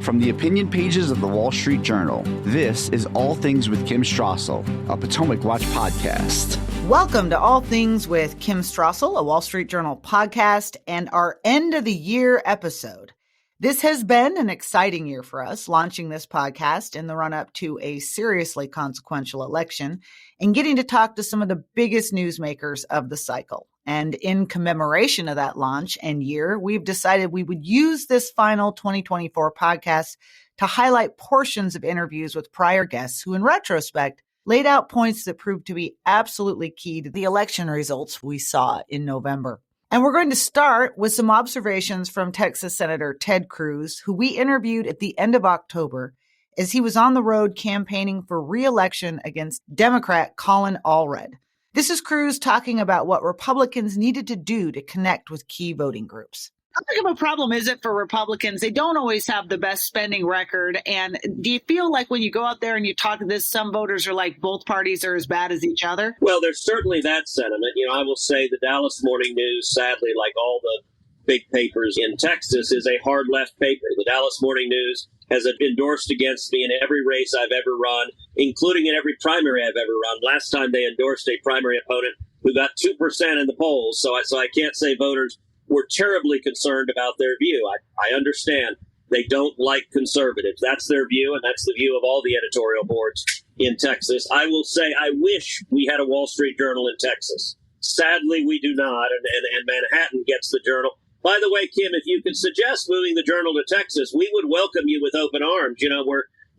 From the opinion pages of the Wall Street Journal, this is All Things with Kim Strassel, a Potomac Watch podcast. Welcome to All Things with Kim Strassel, a Wall Street Journal podcast, and our end of the year episode. This has been an exciting year for us, launching this podcast in the run-up to a seriously consequential election and getting to talk to some of the biggest newsmakers of the cycle. And in commemoration of that launch and year, we've decided we would use this final 2024 podcast to highlight portions of interviews with prior guests who, in retrospect, laid out points that proved to be absolutely key to the election results we saw in November. And we're going to start with some observations from Texas Senator Ted Cruz, who we interviewed at the end of October as he was on the road campaigning for re-election against Democrat Colin Allred. This is Cruz talking about what Republicans needed to do to connect with key voting groups. How big of a problem is it for Republicans? They don't always have the best spending record. And do you feel like when you go out there and you talk to this, some voters are like both parties are as bad as each other? Well, there's certainly that sentiment. I will say the Dallas Morning News, sadly, like all the big papers in Texas, is a hard left paper. The Dallas Morning News has endorsed against me in every race I've ever run, including in every primary I've ever run. Last time they endorsed a primary opponent who got 2% in the polls. So I can't say voters were terribly concerned about their view. I understand they don't like conservatives. That's their view, and that's the view of all the editorial boards in Texas. I will say I wish we had a Wall Street Journal in Texas. Sadly, we do not, and Manhattan gets the Journal. By the way, Kim, if you could suggest moving the Journal to Texas, we would welcome you with open arms.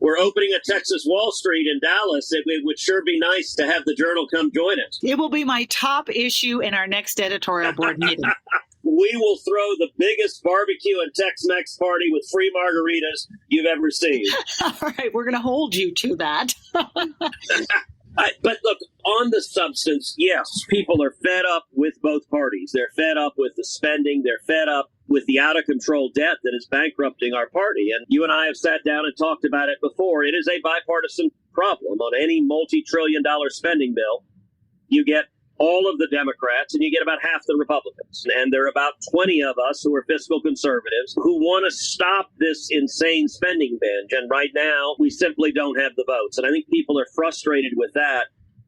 We're opening a Texas Wall Street in Dallas. It would sure be nice to have the Journal come join us. It will be my top issue in our next editorial board meeting. We will throw the biggest barbecue and Tex-Mex party with free margaritas you've ever seen. All right, we're going to hold you to that. But look, on the substance, yes, people are fed up with both parties. They're fed up with the spending. They're fed up with the out-of-control debt that is bankrupting our party. And you and I have sat down and talked about it before. It is a bipartisan problem. On any multi-trillion-dollar spending bill, you get all of the Democrats, and you get about half the Republicans. And there are about 20 of us who are fiscal conservatives who want to stop this insane spending binge. And right now, we simply don't have the votes. And I think people are frustrated with that.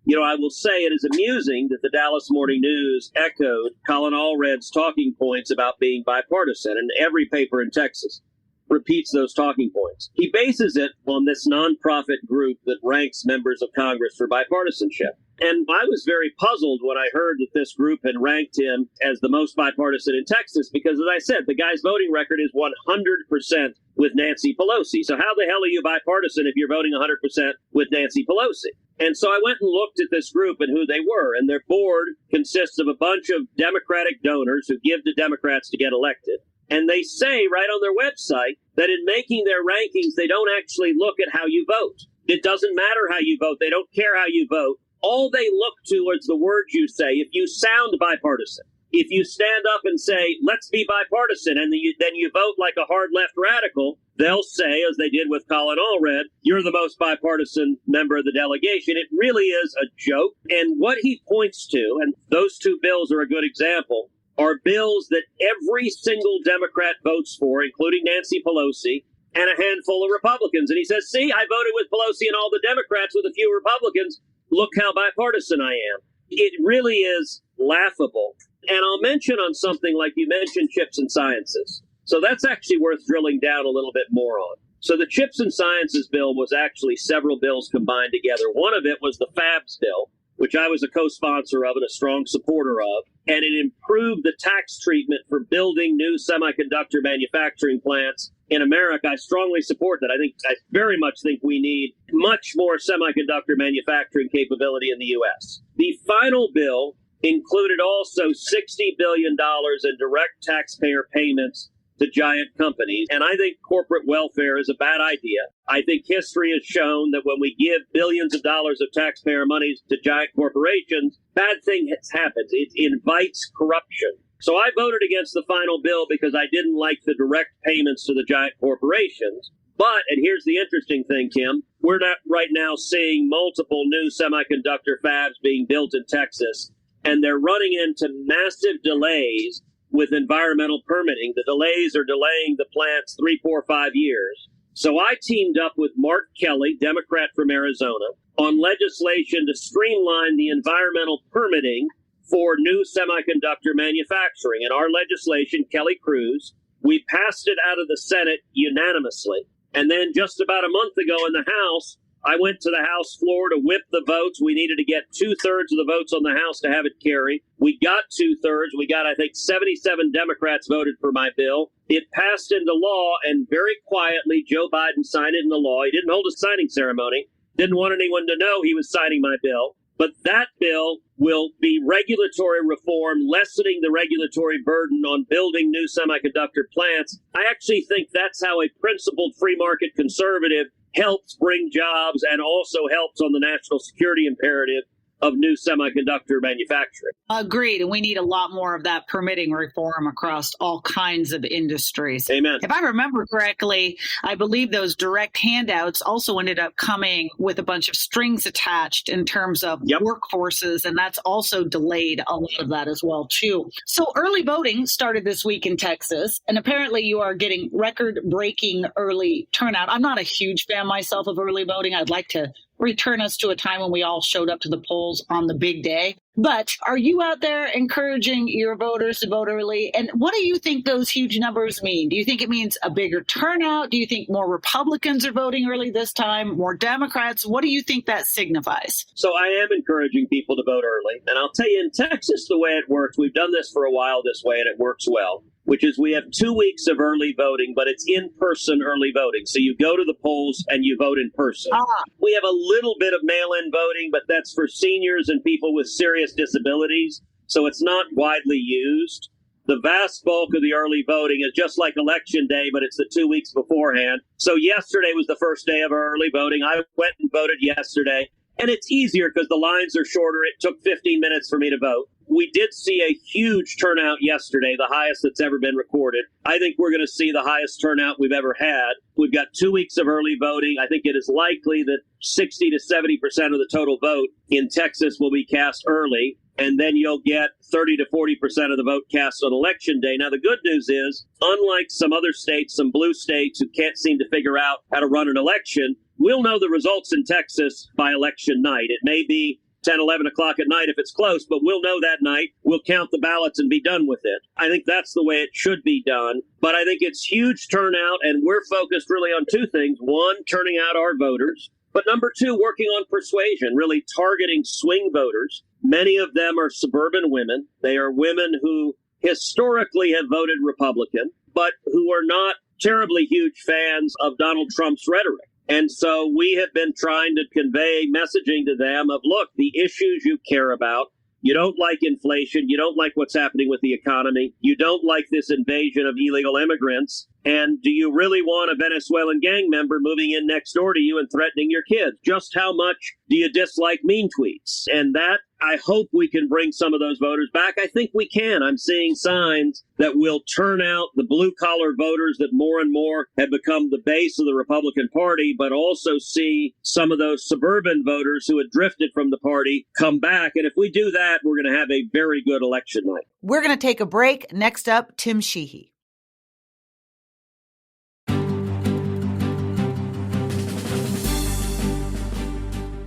I will say it is amusing that the Dallas Morning News echoed Colin Allred's talking points about being bipartisan, and every paper in Texas repeats those talking points. He bases it on this nonprofit group that ranks members of Congress for bipartisanship. And I was very puzzled when I heard that this group had ranked him as the most bipartisan in Texas, because, as I said, the guy's voting record is 100% with Nancy Pelosi. So how the hell are you bipartisan if you're voting 100% with Nancy Pelosi? And so I went and looked at this group and who they were. And their board consists of a bunch of Democratic donors who give to Democrats to get elected. And they say right on their website that in making their rankings, they don't actually look at how you vote. It doesn't matter how you vote. They don't care how you vote. All they look to is the words you say. If you sound bipartisan, if you stand up and say, let's be bipartisan, and then you vote like a hard left radical, they'll say, as they did with Colin Allred, you're the most bipartisan member of the delegation. It really is a joke. And what he points to, and those two bills are a good example, are bills that every single Democrat votes for, including Nancy Pelosi, and a handful of Republicans. And he says, see, I voted with Pelosi and all the Democrats with a few Republicans. Look how bipartisan I am. It really is laughable. And I'll mention on something like you mentioned chips and sciences. So that's actually worth drilling down a little bit more on. So the chips and sciences bill was actually several bills combined together. One of it was the FABS bill, which I was a co-sponsor of and a strong supporter of. And it improved the tax treatment for building new semiconductor manufacturing plants in America. I strongly support that. I very much think we need much more semiconductor manufacturing capability in the U.S. The final bill included also $60 billion in direct taxpayer payments to giant companies. And I think corporate welfare is a bad idea. I think history has shown that when we give billions of dollars of taxpayer monies to giant corporations, bad thing has happened. It invites corruption. So I voted against the final bill because I didn't like the direct payments to the giant corporations. But, and here's the interesting thing, Kim, we're not right now seeing multiple new semiconductor fabs being built in Texas, and they're running into massive delays with environmental permitting. The delays are delaying the plants 3, 4, 5 years. So I teamed up with Mark Kelly, Democrat from Arizona, on legislation to streamline the environmental permitting for new semiconductor manufacturing. In our legislation, Cruz, we passed it out of the Senate unanimously. And then just about a month ago in the House, I went to the House floor to whip the votes. We needed to get 2/3 of the votes on the House to have it carry. We got 2/3. We got, I think, 77 Democrats voted for my bill. It passed into law, and very quietly, Joe Biden signed it into law. He didn't hold a signing ceremony. Didn't want anyone to know he was signing my bill. But that bill will be regulatory reform, lessening the regulatory burden on building new semiconductor plants. I actually think that's how a principled free market conservative helps bring jobs and also helps on the national security imperative of new semiconductor manufacturing. Agreed. And we need a lot more of that permitting reform across all kinds of industries. Amen. If I remember correctly, I believe those direct handouts also ended up coming with a bunch of strings attached in terms of workforces. And that's also delayed a lot of that as well, too. So early voting started this week in Texas. And apparently you are getting record-breaking early turnout. I'm not a huge fan myself of early voting. I'd like to return us to a time when we all showed up to the polls on the big day. But are you out there encouraging your voters to vote early? And what do you think those huge numbers mean? Do you think it means a bigger turnout? Do you think more Republicans are voting early this time? More Democrats? What do you think that signifies? So I am encouraging people to vote early. And I'll tell you, in Texas, the way it works, we've done this for a while this way, and it works well, which is we have 2 weeks of early voting, but it's in-person early voting. So you go to the polls and you vote in person. We have a little bit of mail-in voting, but that's for seniors and people with serious disabilities. So it's not widely used. The vast bulk of the early voting is just like Election Day, but it's the 2 weeks beforehand. So yesterday was the first day of early voting. I went and voted yesterday. And it's easier because the lines are shorter. It took 15 minutes for me to vote. We did see a huge turnout yesterday, the highest that's ever been recorded. I think we're going to see the highest turnout we've ever had. We've got 2 weeks of early voting. I think it is likely that 60 to 70% of the total vote in Texas will be cast early. And then you'll get 30 to 40% of the vote cast on Election Day. Now, the good news is, unlike some other states, some blue states who can't seem to figure out how to run an election, we'll know the results in Texas by election night. It may be 10, 11 o'clock at night if it's close, but we'll know that night. We'll count the ballots and be done with it. I think that's the way it should be done. But I think it's huge turnout, and we're focused really on two things. One, turning out our voters. But number two, working on persuasion, really targeting swing voters. Many of them are suburban women. They are women who historically have voted Republican, but who are not terribly huge fans of Donald Trump's rhetoric. And so we have been trying to convey messaging to them of, look, the issues you care about. You don't like inflation. You don't like what's happening with the economy. You don't like this invasion of illegal immigrants. And do you really want a Venezuelan gang member moving in next door to you and threatening your kids? Just how much do you dislike mean tweets? And that, I hope we can bring some of those voters back. I think we can. I'm seeing signs that will turn out the blue-collar voters that more and more have become the base of the Republican Party, but also see some of those suburban voters who had drifted from the party come back. And if we do that, we're going to have a very good election night. We're going to take a break. Next up, Tim Sheehy.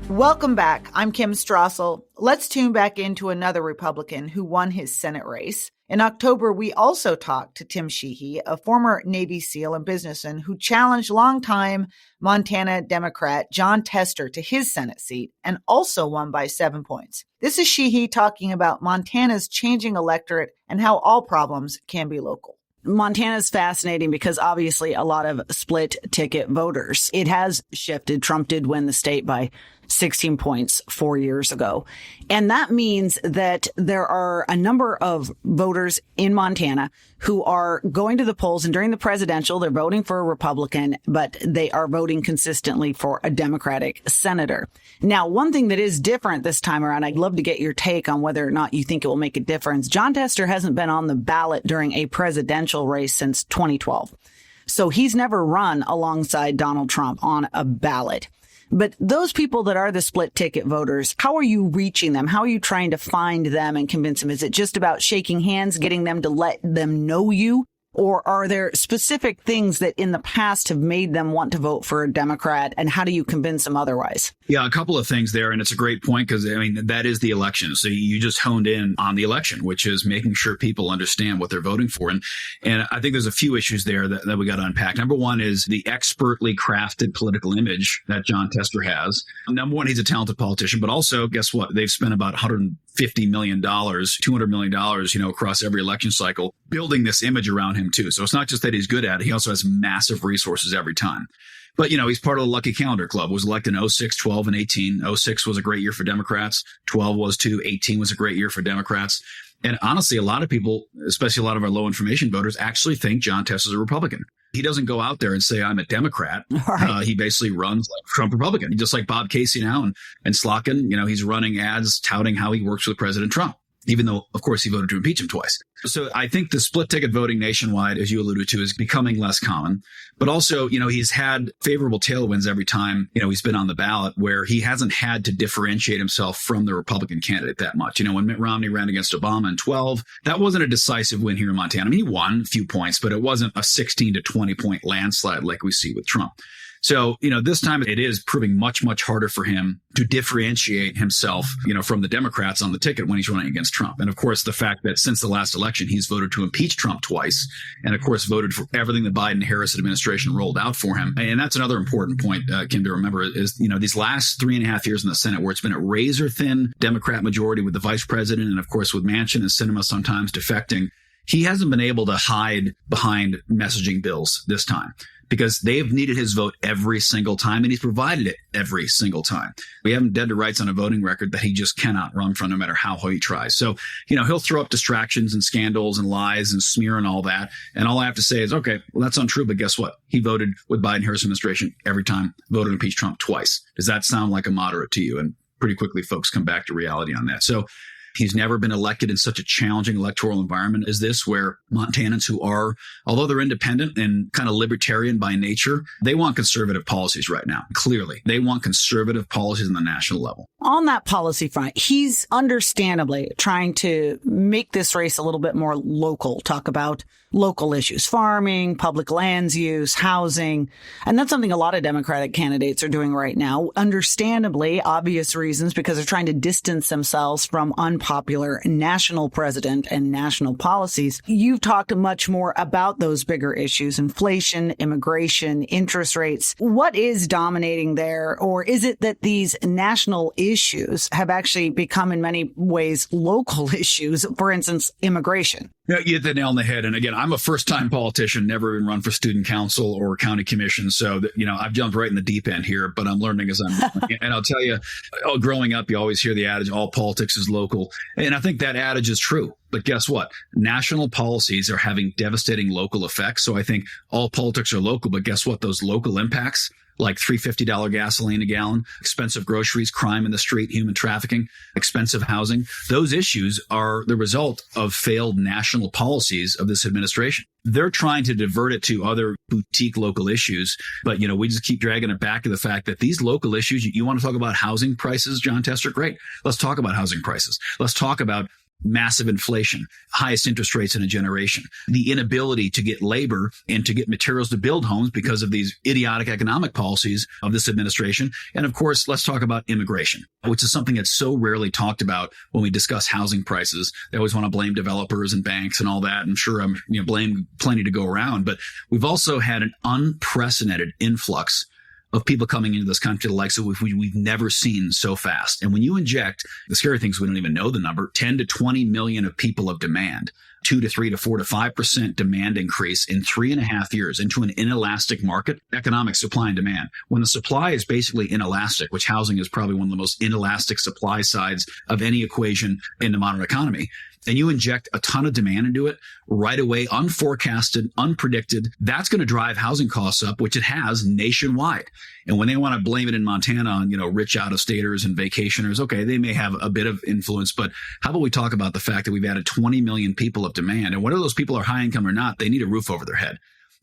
Welcome back. I'm Kim Strassel. Let's tune back into another Republican who won his Senate race. In October, we also talked to Tim Sheehy, a former Navy SEAL and businessman who challenged longtime Montana Democrat Jon Tester to his Senate seat and also won by 7 points. This is Sheehy talking about Montana's changing electorate and how all problems can be local. Montana's fascinating because obviously a lot of split ticket voters. It has shifted. Trump did win the state by 16 points 4 years ago. And that means that there are a number of voters in Montana who are going to the polls, and during the presidential, they're voting for a Republican, but they are voting consistently for a Democratic senator. Now, one thing that is different this time around, I'd love to get your take on whether or not you think it will make a difference. Jon Tester hasn't been on the ballot during a presidential race since 2012. So he's never run alongside Donald Trump on a ballot. But those people that are the split ticket voters, how are you reaching them? How are you trying to find them and convince them? Is it just about shaking hands, getting them to let them know you? Or are there specific things that in the past have made them want to vote for a Democrat? And how do you convince them otherwise? Yeah, a couple of things there. And it's a great point because, that is the election. So you just honed in on the election, which is making sure people understand what they're voting for. And I think there's a few issues there that we got to unpack. Number one is the expertly crafted political image that Jon Tester has. Number one, he's a talented politician, but also, guess what? They've spent about $150 million, $200 million, across every election cycle building this image around him too. So it's not just that he's good at it. He also has massive resources every time. But, he's part of the Lucky Calendar Club, was elected in 06, 12, and 18. 06 was a great year for Democrats. 12 was too. 18 was a great year for Democrats. And honestly, a lot of people, especially a lot of our low information voters, actually think Jon Tester's a Republican. He doesn't go out there and say, I'm a Democrat. Right. He basically runs like Trump Republican, just like Bob Casey now and Slotkin. He's running ads touting how he works with President Trump, even though, of course, he voted to impeach him twice. So I think the split ticket voting nationwide, as you alluded to, is becoming less common. But also, he's had favorable tailwinds every time, he's been on the ballot where he hasn't had to differentiate himself from the Republican candidate that much. When Mitt Romney ran against Obama in 12, that wasn't a decisive win here in Montana. He won a few points, but it wasn't a 16 to 20 point landslide like we see with Trump. So, this time it is proving much, much harder for him to differentiate himself, from the Democrats on the ticket when he's running against Trump. And of course, the fact that since the last election, he's voted to impeach Trump twice and of course voted for everything the Biden-Harris administration rolled out for him. And that's another important point, Kim, to remember is, these last 3.5 years in the Senate where it's been a razor thin Democrat majority with the vice president and of course with Manchin and Sinema sometimes defecting, he hasn't been able to hide behind messaging bills this time, because they've needed his vote every single time, and he's provided it every single time. We have him dead to rights on a voting record that he just cannot run from no matter how hard he tries. So, he'll throw up distractions and scandals and lies and smear and all that. And all I have to say is, okay, well, that's untrue, but guess what? He voted with Biden-Harris administration every time, voted to impeach Trump twice. Does that sound like a moderate to you? And pretty quickly, folks come back to reality on that. So he's never been elected in such a challenging electoral environment as this, where Montanans who are, although they're independent and kind of libertarian by nature, they want conservative policies right now. Clearly, they want conservative policies on the national level. On that policy front, he's understandably trying to make this race a little bit more local, talk about local issues, farming, public lands use, housing. And that's something a lot of Democratic candidates are doing right now. Understandably, obvious reasons, because they're trying to distance themselves from unpopular national president and national policies. You've talked much more about those bigger issues, inflation, immigration, interest rates. What is dominating there? Or is it that these national issues have actually become in many ways local issues? For instance, immigration. You hit the nail on the head. And again, I'm a first-time politician, never even run for student council or county commission. So, I've jumped right in the deep end here, but I'm learning as I'm going. And I'll tell you, growing up, you always hear the adage, all politics is local. And I think that adage is true. But guess what? National policies are having devastating local effects. So I think all politics are local, but guess what? Those local impacts, like $3.50 gasoline a gallon, expensive groceries, crime in the street, human trafficking, expensive housing. Those issues are the result of failed national policies of this administration. They're trying to divert it to other boutique local issues. But, we just keep dragging it back to the fact that these local issues, you want to talk about housing prices, Jon Tester? Great. Let's talk about housing prices. Let's talk about massive inflation, highest interest rates in a generation, the inability to get labor and to get materials to build homes because of these idiotic economic policies of this administration. And of course, let's talk about immigration, which is something that's so rarely talked about when we discuss housing prices. They always want to blame developers and banks and all that. I'm sure I'm blame plenty to go around, but we've also had an unprecedented influx of people coming into this country, the likes of we've never seen so fast. And when you inject, the scary thing is we don't even know the number, 10 to 20 million of people of demand, 2 to 3 to 4 to 5% demand increase in 3.5 years into an inelastic market, economic supply and demand. When the supply is basically inelastic, which housing is probably one of the most inelastic supply sides of any equation in the modern economy, and you inject a ton of demand into it right away, unforecasted, unpredicted, that's going to drive housing costs up, which it has nationwide. And when they want to blame it in Montana on, rich out-of-staters and vacationers, okay, they may have a bit of influence, but how about we talk about the fact that we've added 20 million people of demand, and whether those people are high income or not, they need a roof over their head.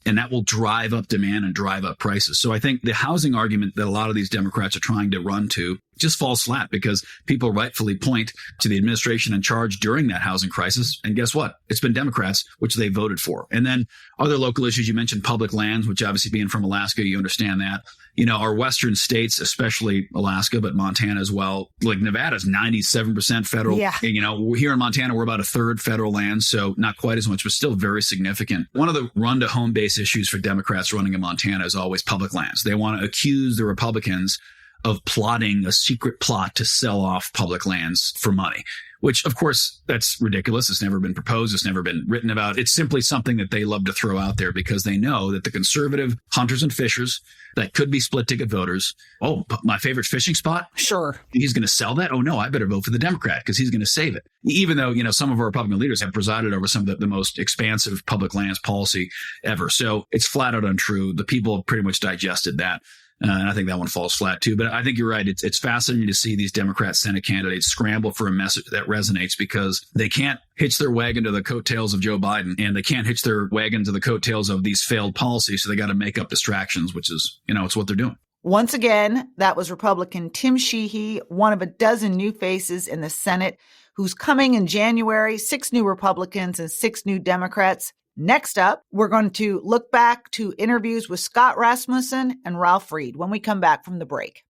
And that will drive up demand and drive up prices. So I think the housing argument that a lot of these Democrats are trying to run to just falls flat because people rightfully point to the administration in charge during that housing crisis. And guess what? It's been Democrats, which they voted for. And then other local issues, you mentioned public lands, which obviously being from Alaska, you understand that. Our western states, especially Alaska, but Montana as well, like Nevada's 97% federal. Yeah. Here in Montana, we're about a third federal land, so not quite as much, but still very significant. One of the run to home base issues for Democrats running in Montana is always public lands. They want to accuse the Republicans of plotting a secret plot to sell off public lands for money, which, of course, that's ridiculous. It's never been proposed. It's never been written about. It's simply something that they love to throw out there because they know that the conservative hunters and fishers that could be split ticket voters. Oh, my favorite fishing spot? Sure. He's going to sell that? Oh, no, I better vote for the Democrat because he's going to save it. Even though, some of our Republican leaders have presided over some of the most expansive public lands policy ever. So it's flat out untrue. The people have pretty much digested that. And I think that one falls flat, too. But I think you're right. It's fascinating to see these Democrat Senate candidates scramble for a message that resonates because they can't hitch their wagon to the coattails of Joe Biden and they can't hitch their wagon to the coattails of these failed policies. So they got to make up distractions, which is, it's what they're doing. Once again, that was Republican Tim Sheehy, one of a dozen new faces in the Senate who's coming in January, 6 new Republicans and 6 new Democrats. Next up, we're going to look back to interviews with Scott Rasmussen and Ralph Reed when we come back from the break.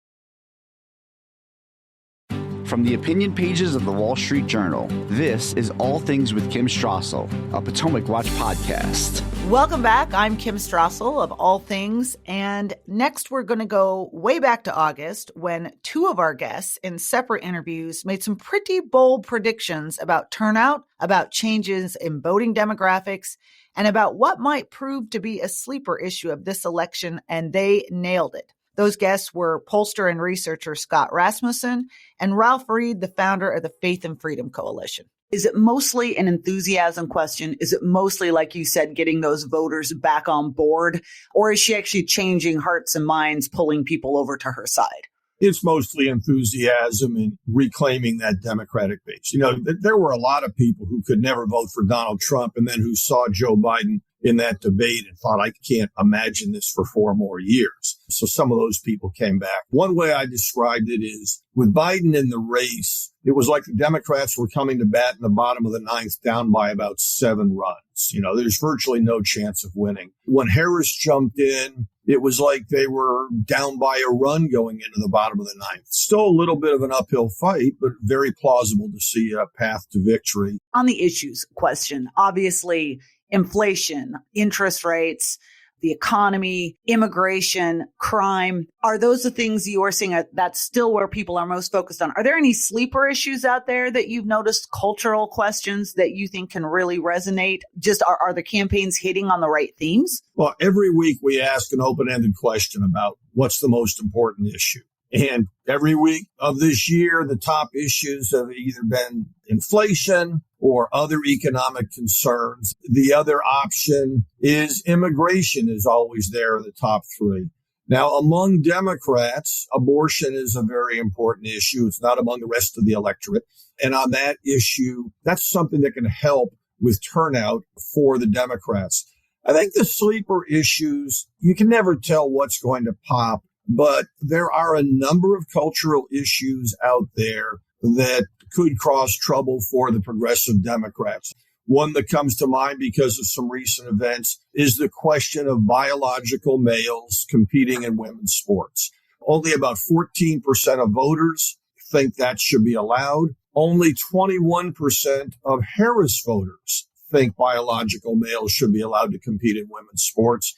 From the opinion pages of the Wall Street Journal, this is All Things with Kim Strassel, a Potomac Watch podcast. Welcome back. I'm Kim Strassel of All Things. And next, we're going to go way back to August when 2 of our guests in separate interviews made some pretty bold predictions about turnout, about changes in voting demographics, and about what might prove to be a sleeper issue of this election. And they nailed it. Those guests were pollster and researcher Scott Rasmussen and Ralph Reed, the founder of the Faith and Freedom Coalition. Is it mostly an enthusiasm question? Is it mostly, like you said, getting those voters back on board? Or is she actually changing hearts and minds, pulling people over to her side? It's mostly enthusiasm and reclaiming that Democratic base. There were a lot of people who could never vote for Donald Trump and then who saw Joe Biden in that debate and thought, I can't imagine this for 4 more years. So some of those people came back. One way I described it is with Biden in the race, it was like the Democrats were coming to bat in the bottom of the 9th down by about 7 runs. There's virtually no chance of winning. When Harris jumped in, it was like they were down by a run going into the bottom of the 9th. Still a little bit of an uphill fight, but very plausible to see a path to victory. On the issues question, obviously, inflation, interest rates, the economy, immigration, crime. Are those the things you are seeing that's still where people are most focused on? Are there any sleeper issues out there that you've noticed, cultural questions that you think can really resonate? Just are the campaigns hitting on the right themes? Well, every week we ask an open-ended question about what's the most important issue. And every week of this year, the top issues have either been inflation or other economic concerns. The other option is immigration is always there in the top 3. Now, among Democrats, abortion is a very important issue. It's not among the rest of the electorate. And on that issue, that's something that can help with turnout for the Democrats. I think the sleeper issues, you can never tell what's going to pop. But there are a number of cultural issues out there that could cause trouble for the progressive Democrats. One that comes to mind because of some recent events is the question of biological males competing in women's sports. Only about 14% of voters think that should be allowed. Only 21% of Harris voters think biological males should be allowed to compete in women's sports.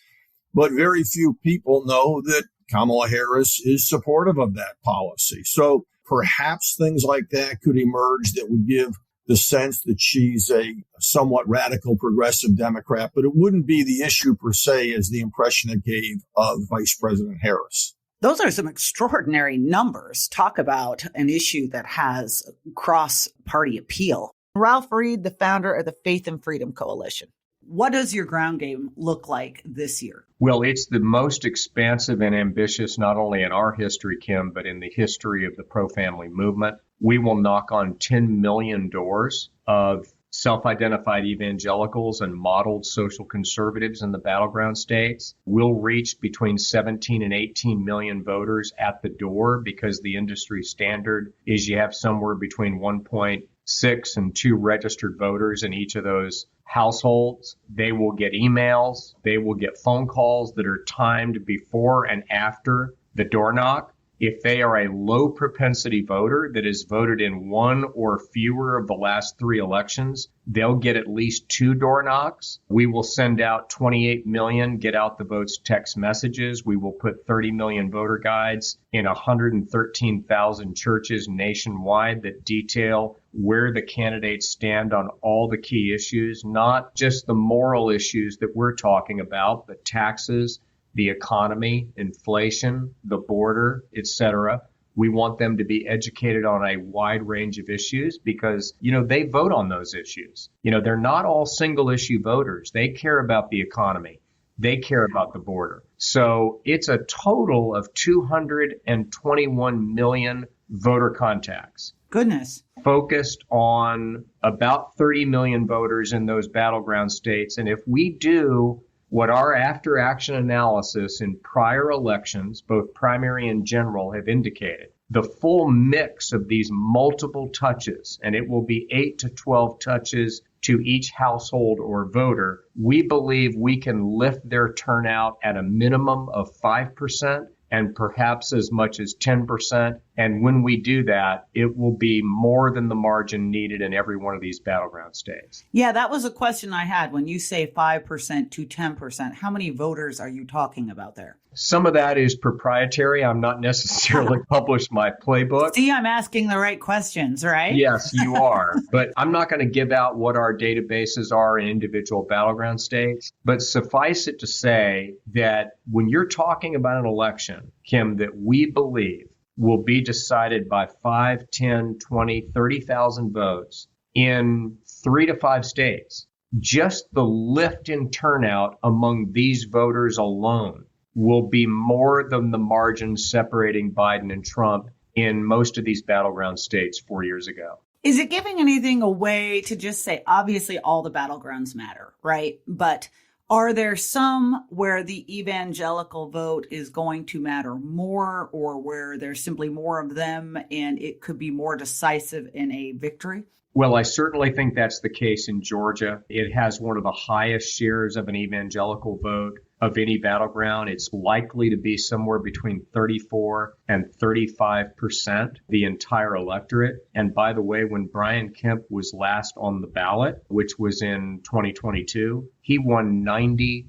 But very few people know that Kamala Harris is supportive of that policy. So perhaps things like that could emerge that would give the sense that she's a somewhat radical progressive Democrat, but it wouldn't be the issue per se as the impression it gave of Vice President Harris. Those are some extraordinary numbers. Talk about an issue that has cross-party appeal. Ralph Reed, the founder of the Faith and Freedom Coalition. What does your ground game look like this year? Well, it's the most expansive and ambitious, not only in our history, Kim, but in the history of the pro-family movement. We will knock on 10 million doors of self-identified evangelicals and modeled social conservatives in the battleground states. We'll reach between 17 and 18 million voters at the door, because the industry standard is you have somewhere between 1.6 and 2 registered voters in each of those households. They will get emails. They will get phone calls that are timed before and after the door knock. If they are a low propensity voter that has voted in one or fewer of the last 3 elections, they'll get at least 2 door knocks. We will send out 28 million get out the votes text messages. We will put 30 million voter guides in 113,000 churches nationwide that detail where the candidates stand on all the key issues, not just the moral issues that we're talking about, the taxes, the economy, inflation, the border, etc. We want them to be educated on a wide range of issues because, they vote on those issues. They're not all single issue voters. They care about the economy. They care about the border. So it's a total of 221 million voter contacts. Goodness. Focused on about 30 million voters in those battleground states. And if we do what our after-action analysis in prior elections, both primary and general, have indicated, the full mix of these multiple touches, and it will be 8 to 12 touches to each household or voter, we believe we can lift their turnout at a minimum of 5% and perhaps as much as 10%. And when we do that, it will be more than the margin needed in every one of these battleground states. Yeah, that was a question I had. When you say 5% to 10%, how many voters are you talking about there? Some of that is proprietary. I'm not necessarily published my playbook. See, I'm asking the right questions, right? Yes, you are. But I'm not going to give out what our databases are in individual battleground states. But suffice it to say that when you're talking about an election, Kim, that we believe will be decided by 5, 10, 20, 30,000 votes in 3 to 5 states, just the lift in turnout among these voters alone will be more than the margin separating Biden and Trump in most of these battleground states 4 years ago. Is it giving anything away to just say, obviously all the battlegrounds matter, right? But are there some where the evangelical vote is going to matter more, or where there's simply more of them and it could be more decisive in a victory? Well, I certainly think that's the case in Georgia. It has one of the highest shares of an evangelical vote of any battleground. It's likely to be somewhere between 34 and 35%, the entire electorate. And by the way, when Brian Kemp was last on the ballot, which was in 2022, he won 91%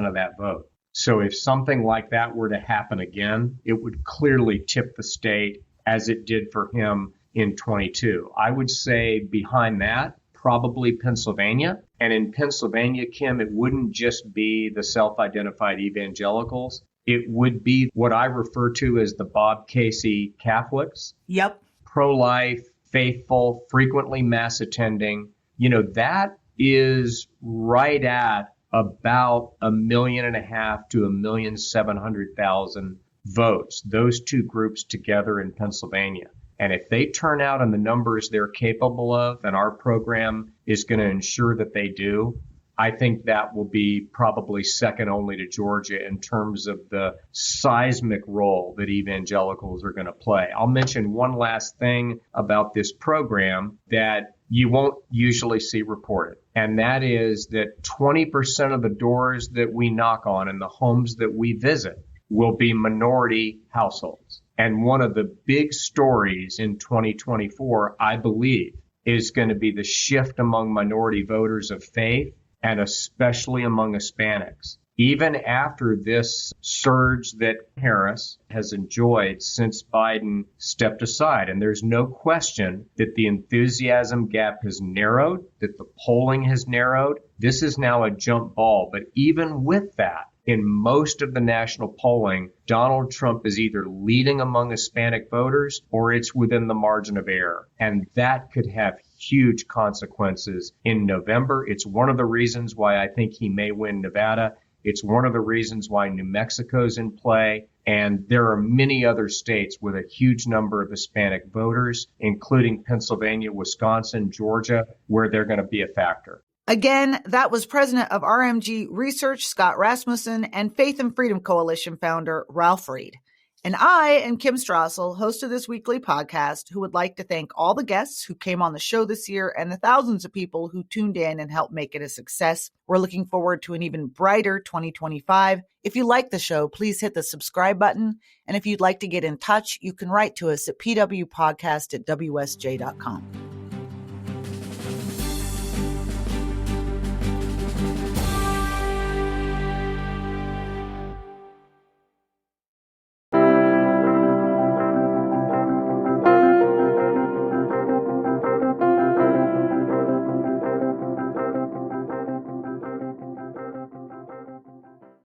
of that vote. So if something like that were to happen again, it would clearly tip the state as it did for him in 22. I would say behind that, probably Pennsylvania. And in Pennsylvania, Kim, it wouldn't just be the self-identified evangelicals. It would be what I refer to as the Bob Casey Catholics. Yep. Pro-life, faithful, frequently mass attending. That is right at about 1.5 million to 1,700,000 votes, those two groups together in Pennsylvania. And if they turn out in the numbers they're capable of, and our program is going to ensure that they do, I think that will be probably second only to Georgia in terms of the seismic role that evangelicals are going to play. I'll mention one last thing about this program that you won't usually see reported, and that is that 20% of the doors that we knock on and the homes that we visit will be minority households. And one of the big stories in 2024, I believe, is going to be the shift among minority voters of faith, and especially among Hispanics. Even after this surge that Harris has enjoyed since Biden stepped aside, and there's no question that the enthusiasm gap has narrowed, that the polling has narrowed. This is now a jump ball. But even with that, in most of the national polling, Donald Trump is either leading among Hispanic voters or it's within the margin of error. And that could have huge consequences in November. It's one of the reasons why I think he may win Nevada. It's one of the reasons why New Mexico's in play. And there are many other states with a huge number of Hispanic voters, including Pennsylvania, Wisconsin, Georgia, where they're going to be a factor. Again, that was president of RMG Research, Scott Rasmussen, and Faith and Freedom Coalition founder, Ralph Reed. And I am Kim Strassel, host of this weekly podcast, who would like to thank all the guests who came on the show this year and the thousands of people who tuned in and helped make it a success. We're looking forward to an even brighter 2025. If you like the show, please hit the subscribe button. And if you'd like to get in touch, you can write to us at pwpodcast@wsj.com.